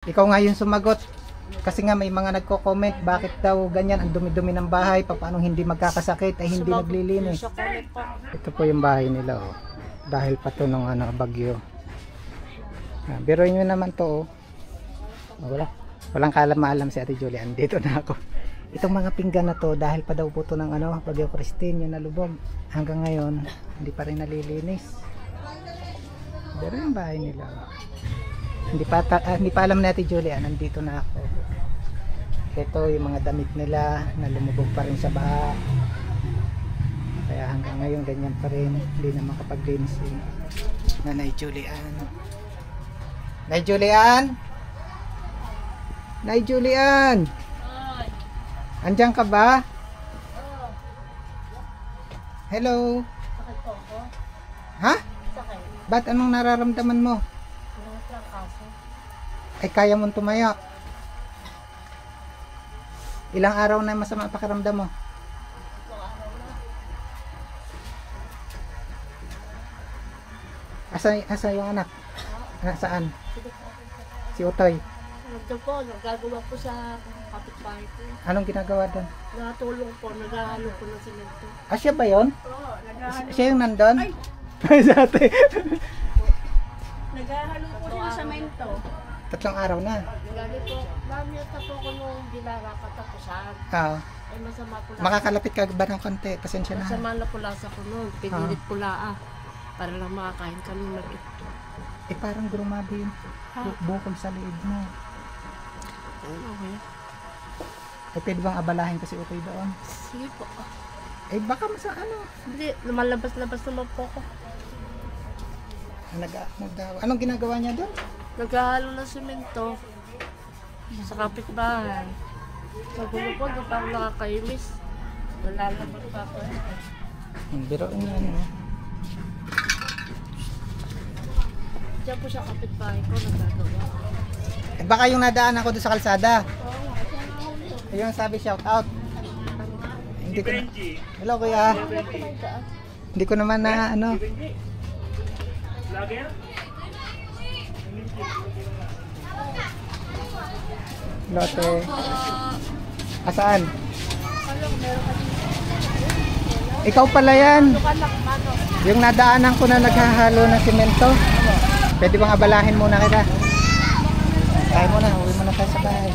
Ikaw nga yung sumagot. Kasi nga may mga nagko-comment, bakit daw ganyan, ang dumi-dumi ng bahay, paano hindi magkakasakit, ay hindi naglilinis. Ito po yung bahay nila, oh. Dahil pa to nung bagyo. Biruin nyo naman to, oh. Walang kalam-alam si Ate Julie. Andito na ako. Itong mga pinggan na to, dahil pa daw po to ng Bagyo Christine, yung nalubog. Hanggang ngayon, hindi pa rin nalilinis. Pero yung bahay nila, oh. Hindi pa alam ni Ate Julie, nandito na ako. Ito yung mga damit nila na lumubog pa rin sa baha. Kaya hanggang ngayon ganyan pa rin, hindi na makapaglinis si Nanay Julian. Nay Julian? Nay Julian? Andiyan ka ba? Hello? Sakit po ako. Ha? Sakit. Ba't anong nararamdaman mo? Ay kaya mong tumaya. Ilang araw na masama ang pakiramdam mo? Asa yung anak? Saan? Si Utoy. Ito po, nagagawa po sa kapitbahay ko. Anong ginagawa doon? Natulong po, naghahalo po ng simento. Siya ba yun? Oo, naghahalo. Siya yung nandun? Ay! Sa ate. Naghahalo po ng simento. 3 araw na. Gali po, mami, tapo ko nung dilara katapusan. Oo. Ay masama po lang. Makakalapit ka ba ng konti? Pasensya na. Masama na po lasa ko nun. Pinilit po laa. Para lang makakain kami mag-ito. Parang grumabi yung bukol sa liig mo. Okay. Pwede bang abalahin kasi Utoy doon? Sige po. Baka Hindi, lumalabas-labas naman po ako. Anong ginagawa niya doon? Naghahalo ng simento sa kapitbahay. Sa gulo po, parang nakakaimis. Nalalaman pa ako Biroin niya, no? Diyan po sa kapitbahay ko, nagagawa. Baka yung nadaan ako doon sa kalsada. Oo, Ayun sabi, shout out. Hindi ko na. Hello kuya. Hindi ko naman na Lote. Asaan? Ikaw pala yan. Yung nadaanan ko na naghahalo ng simento. Pwede bang abalahin muna kita? Tayo muna, uwi muna tayo sa bahay.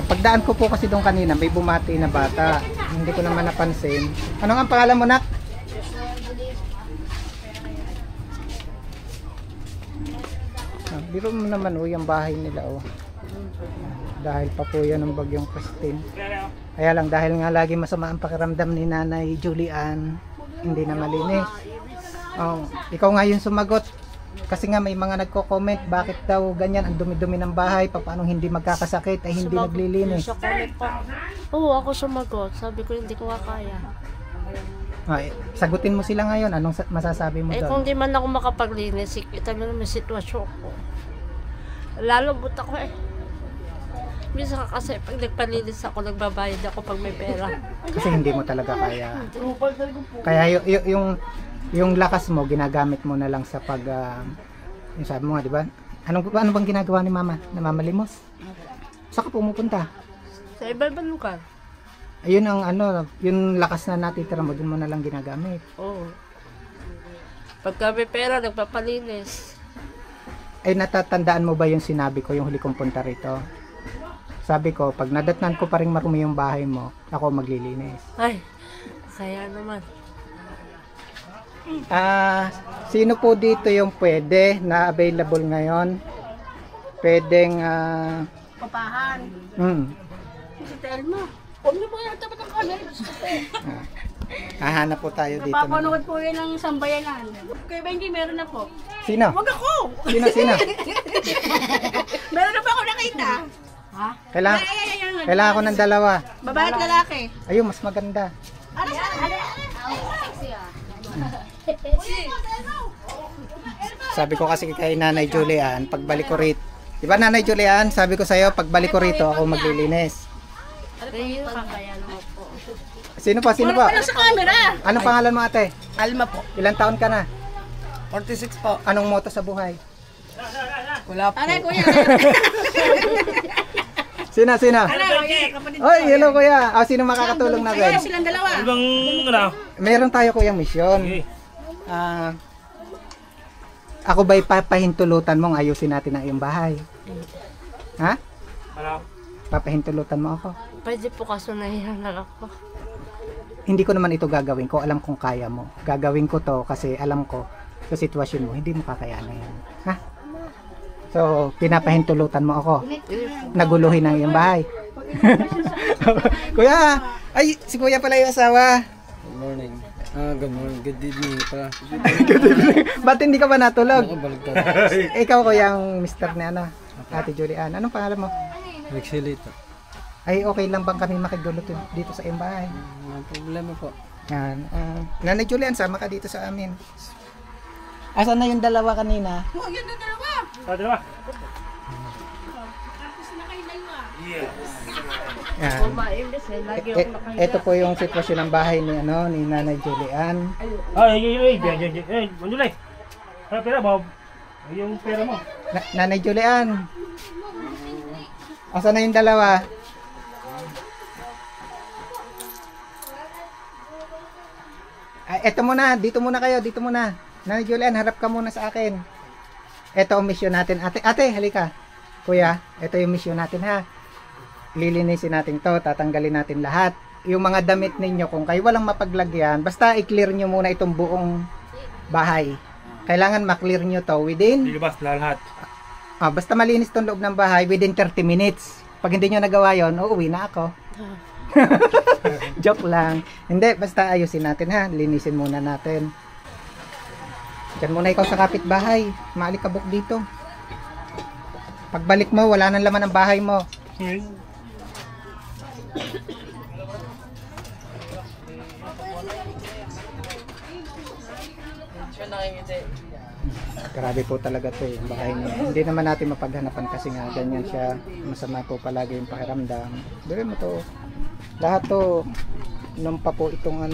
Pagdaan ko po kasi doon kanina, may bumati na bata. Hindi ko naman napansin. Ano nga ang pangalan mo, nak? Biro mo naman yung bahay nila dahil pa po yan ng bagyong Christine. Kaya lang dahil nga lagi masama ang pakiramdam ni Nanay Julian, hindi na malinis. Ikaw nga yung sumagot. Kasi nga may mga nagko-comment, bakit daw ganyan, ang dumi-dumi ng bahay, paano hindi magkakasakit, ay hindi naglilinis. Oo, ako sumagot. Sabi ko hindi ko kaya. Sagutin mo sila ngayon, anong masasabi mo doon? Kung di man ako makapaglinis, ito na naman sitwasyon ko. Lalabot ako Minsan kasi pag nagpalinis ako, nagbabayad ako pag may pera. Kasi hindi mo talaga kaya. Kaya yung lakas mo, ginagamit mo na lang sa yung sabi mo nga, di ba? Ano bang ginagawa ni Mama? Namamalimos? Saan ka pumupunta? Sa iba-ibang lugar. Ayun ang yung lakas na natitira mo, dun mo na lang ginagamit. Oo. Pagka may pera, nagpapalinis. Ay, natatandaan mo ba yung sinabi ko yung huli kong punta rito? Sabi ko, pag nadatnan ko pa rin marumi yung bahay mo, ako maglilinis. Ay, kaya naman. Sino po dito yung pwede na available ngayon? Pwedeng Papahan. Si Telma. Huwag niyo po yung tapat ng camera. Hahanap po tayo dito. Napapanood po yun ng sambayanan. Kaya Benji, meron na po. Sino? Huwag ako! Sino? Meron na po ako nakita. Ha? Kailangan ko ng dalawa. Babae at lalaki. Ayun, mas maganda. Sabi ko kasi kay Nanay Julian, pagbalik ko rito. Di ba Nanay Julian, sabi ko sa'yo, pagbalik ko rito, ako maglilinis. Kaya naman po. Sino pa? Sa camera. Anong pangalan mo, ate? Alma po. Ilang taon ka na? 46 po. Anong motto sa buhay? Wala po. Aray, kuya. Sina? Kapatid ko. Oy, hello kuya. Sino makakatulong na Kaya guys? silang dalawa. Ibang ano? Meron tayo kuyang misyon. Okay. Ako ba'y papahintulutan mong ayusin natin ang iyong bahay? Ha? Ano? Papahintulutan mo ako? Pwede po kaso nahihalang ako. Hindi ko naman ito gagawin ko, alam kong kaya mo. Gagawin ko to kasi alam ko sa sitwasyon mo, hindi mo kakayanan yan. Ha? So, pinapahintulutan mo ako. Naguluhin ang iyong bahay. Kuya! Ay, si kuya pala yung asawa. Good morning. Good morning. Good evening pala. Ba't hindi ka ba natulog? Nakabaligtad. Ikaw kuya ang mister ni ano, Ate Julian. Anong pangalan mo? Rexelita. Ay, okay lang bang kami makigulo dito sa iyong bahay? Walang problema po. Yan. Nanay Julian, sama ka dito sa amin. Asan na yung dalawa kanina? Oh, yun na dalawa. Dalawa. Tapos na kayo dalawa. Yan. Kumaimbes eh, lagi ako nakahiga. Ito po yung sitwasyon ng bahay ni Nanay Julian. Manulay. Ano pera, Bob? Yung pera mo. Nanay Julian. Asan na yung dalawa? Eto muna, dito muna kayo, dito muna. Nanay Julian, harap ka muna sa akin. Ito ang mission natin. Ate, halika. Kuya, ito yung mission natin ha. Lilinisin natin to, tatanggalin natin lahat. Yung mga damit ninyo, kung kayo walang mapaglagyan, basta i-clear nyo muna itong buong bahay. Kailangan ma-clear nyo to within, Dilabas na lahat. basta malinis tong loob ng bahay within 30 minutes. Pag hindi nyo nagawa yon, uuwi na ako. Joke lang. Hindi, basta ayusin natin ha. Linisin muna natin. Diyan muna ikaw sa kapitbahay. Maalikabok dito. Pagbalik mo, wala nang laman ang bahay mo. Grabe po talaga to yung bahay niya. Hindi naman natin mapaghanapan kasi nga ganyan siya. Masama po palagi yung pakiramdam. Dire mo to. Lahat to nung pa po itong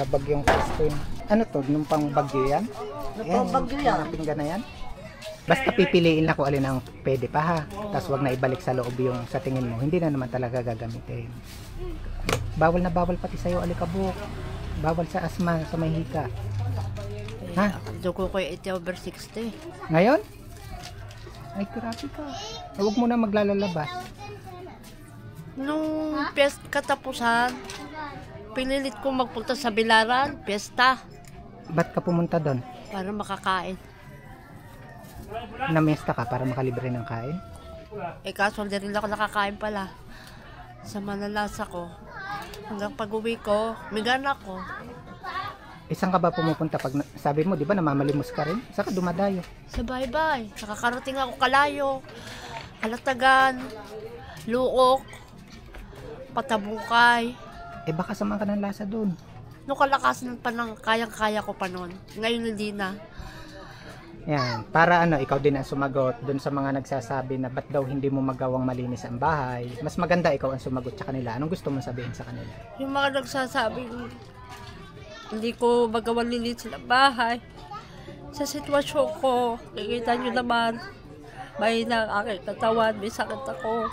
bagyong Christine. Ano to? Nung pang bagyo yan? Bagyo yan. Mga pinggan na yan? Basta pipiliin lang kung alin ang pwede pa ha. Tapos wag na ibalik sa loob yung sa tingin mo. Hindi na naman talaga gagamitin. Bawal na bawal pati sa'yo alikabok. Bawal sa asma, sa may hika. Ha? Dugo ko yung 80/60. Ngayon? Ay, grabe ka. Huwag mo na maglalalabas. Nung katapusan, pinilit ko magpunta sa Bilaran, piyesta, Ba't ka pumunta doon? para makakain. Namesta ka para makalibre ng kain? Kaso hindi rin ako nakakain pala. Sa manalasa ko. Hanggang pag-uwi ko, migan ako. Isang ka ba pumupunta pag sabi mo, di ba namamalimos ka rin? Saan ka dumadayo? Sa bye-bye. Nakakarating ako Kalayo, Kalatagan, Luok, Patabukay. Baka samahan ka ng lasa doon. Nung kalakasan pa ng kayang-kaya ko pa noon. Ngayon hindi na. Yan, para ikaw din ang sumagot doon sa mga nagsasabi na ba't daw hindi mo magawang malinis ang bahay. Mas maganda ikaw ang sumagot sa kanila. Anong gusto mong sabihin sa kanila? Yung mga nagsasabing hindi ko magawang linis ng bahay. Sa sitwasyon ko, nakikita nyo naman, may na ang aking katawan, may sakit ako.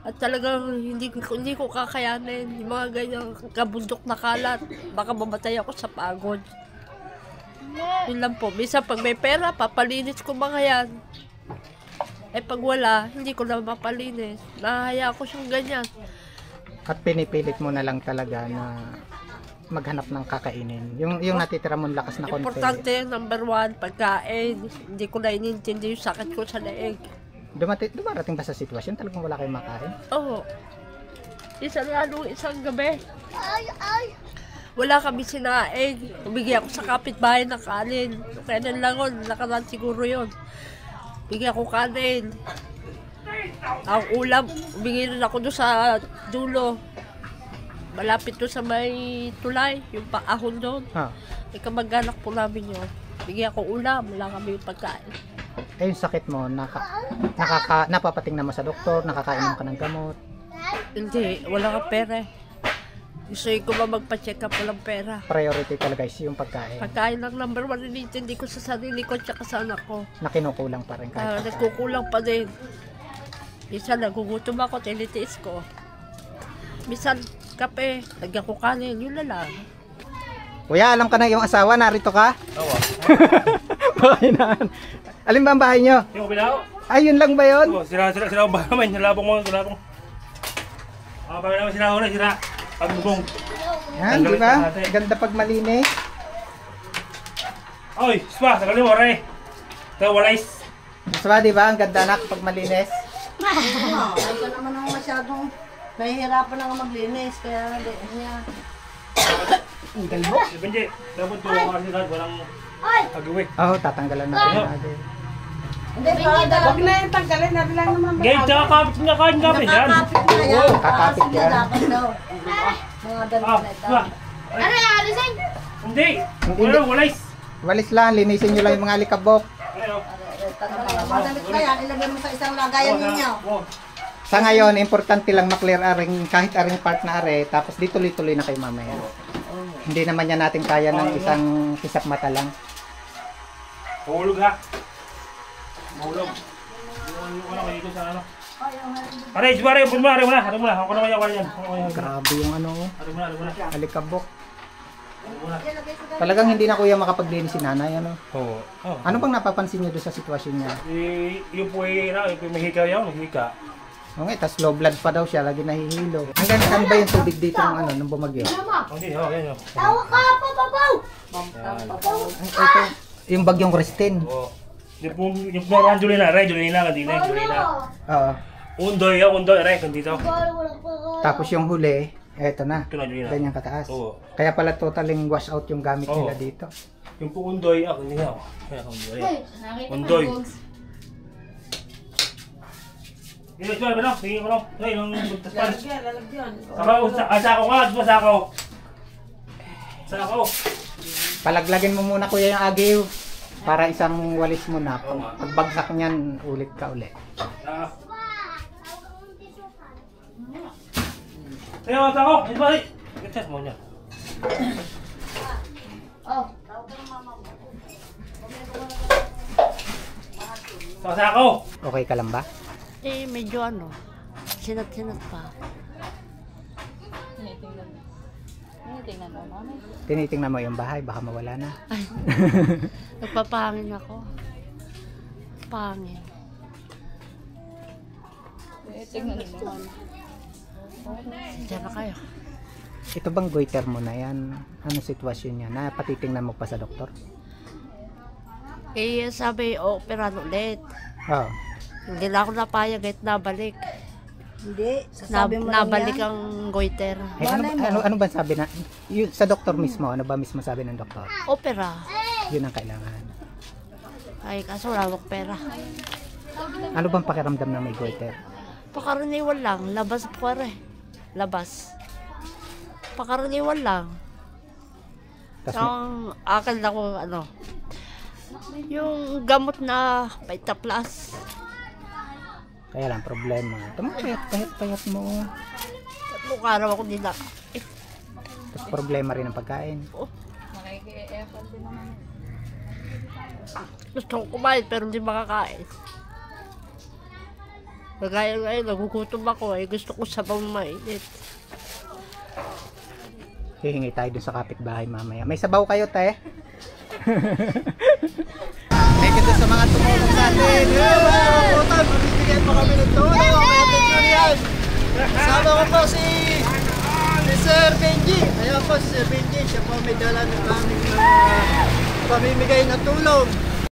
At talagang hindi ko kakayanin yung mga ganyang kabundok na kalat. Baka mamatay ako sa pagod. Yun lang po. Minsan pag may pera, papalinis ko mga yan. Pag wala, hindi ko na mapalinis. Nahahaya ko siyang ganyan. At pinipilit mo na lang talaga na maghanap ng kakainin. Yung natitira mong lakas na konti. Importante, number 1, pagkain. Hindi ko na inintindi yung sakit ko sa leeg. Dumarating ba sa sitwasyon talagang wala kayong makain? Oo. Isang gabi. Wala kami sinaing. Bigyan ako sa kapitbahay ng kanin. Kailan lang yun, nakaraan siguro yun. Bigyan ako kanin. Ang ulam, bigyan rin ako doon sa dulo. Malapit doon sa may tulay, yung paahon doon. Kamag-anak po namin yun. Bigyan ko ulam, wala kami yung pagkain. Yung sakit mo, napapating naman sa doktor, nakakainom ka ng gamot. Hindi, wala kang pera. Gusto ko ba magpa-check up, walang pera. Priority talaga is yung pagkain. Pagkain lang number one, hindi ko sa sarili ko at sa anak ko. Na kinukulang pa rin kahit pagkain. Nagkukulang pa din. Minsan nagugutom ako, tinitiis ko. Minsan kape, lagyan ko kanin, yun na lang. Kuya, alam ka na yung asawa, narito ka? Oo. Pakinaan. Alin ba ang bahay nyo? Yung kabila. Ayun lang ba yun? Oo, sira ang bahay naman. Nalabong mo, nalabong. Bahay naman sira ko na, sira. Pagbubong. Yan, di ba? Ganda pag malinis. Oy, spa, sagali mo, re. Ito, walais. Gusto ba, di ba? Ang ganda anak pag malinis. Ay ko naman ang masyadong nahihirapan na nga maglinis. Kaya hindi niya. Ang galbo. Benji, dapat po ako kasi kahit walang pag-uwi. Oo, tatanggalan natin natin. Hindi pa. Huwag na yung tanggalin. Nabi lang naman. Gay, tsaka kapit nga kain kapit yan. Nakakapit na yan. Kakapit Asin na yan. dapat daw. Mga damit Ah, na ito. spa. Hindi. Wala, walais. Walis lang, linisin nyo lang yung mga alikabok. Ano? Mga damit na yan. Ilagay mo sa isang lagayan ninyo. Sa ngayon, importante lang maklear aring kahit aring part na are, tapos di tuloy-tuloy na kayo mamaya. Hindi naman yan natin kaya ng isang kisap mata lang. Mahulog ha. Mahulog. Mahulog ka na kayo sa ano. Aray, jumare, pun mo, aray mo na. Aray mo na, ako naman yung kanya yan. Grabe yung ano, Aray mo na, aray mo na. alikabok. Aray mo na. Talagang hindi na kuya makapaglinis si nanay, ano? Oo. Oh. Ano bang napapansin niyo doon sa sitwasyon niya? Yung po yung mahika yan, mahika. Oo nga, tas low blood pa daw siya, lagi nahihilo. Hanggang saan ba yung tubig dito ng ano, nung bumagyo? Hindi, oh, yan yun. Ito, yung bagyong Christine. Oo. Yung Florian Julina, Ray, Julina, Kadina, Julina. Oo. Undoy, Ray, dito. Tapos yung huli, eto na. Ito na, Julina. Ganyan kataas. Oo. Kaya pala totaling wash out yung gamit Oo. nila dito. Yung po Undoy, hindi na. Undoy. Ito, ba no? Sige ko no. Ay, yung taspan. Lalagyan. Sako ka, sako. Sako. Palaglagin mo muna kuya yung agiw para isang walis mo na. Pagbagsak niyan, ulit ka ulit. Tayo, sako. Ito ba? Ito mo niya. Oh. Sako. Okay ka lang ba? Medyo sinat-sinat pa. Tinitingnan mo yung bahay, baka mawala na. Nagpapahangin ako. Pangin. Diyan na kayo. Ito bang goiter mo na yan? Ano sitwasyon niya? Na patitingnan mo pa sa doktor? Sabi, operahan ulit. Oo. Hindi na ako napayag at nabalik. Hindi. Sasabi mo lang Nabalik yan. ang goiter. Eh, ano ba sabi na? Sa doktor mismo, ano ba mismo sabi ng doktor? Opera. Yun ang kailangan. Ay, kaso wala akong pera. Ano bang pakiramdam na may goiter? Pakaraniwan lang. Labas po rin. Labas. Pakaraniwan lang. Tas, Ang akin lang kung yung gamot na Vita Plus. kaya lang problema. Payat mo. Tatlong araw ako nila. Tapos problema rin ang pagkain. Gusto ko kumain pero hindi makakain. Kagaya ngayon, nagugutom ako gusto ko sabaw mainit. Hihingi tayo dun sa kapitbahay mamaya. May sabaw kayo, te? Thank you sa mga tumulong sa atin. Mabibigyan pa kami ng tulong. Kasama ko po si Sir Benji. Ayan po si Sir Benji. Siya po may dala ng aming pamimigay na tulong.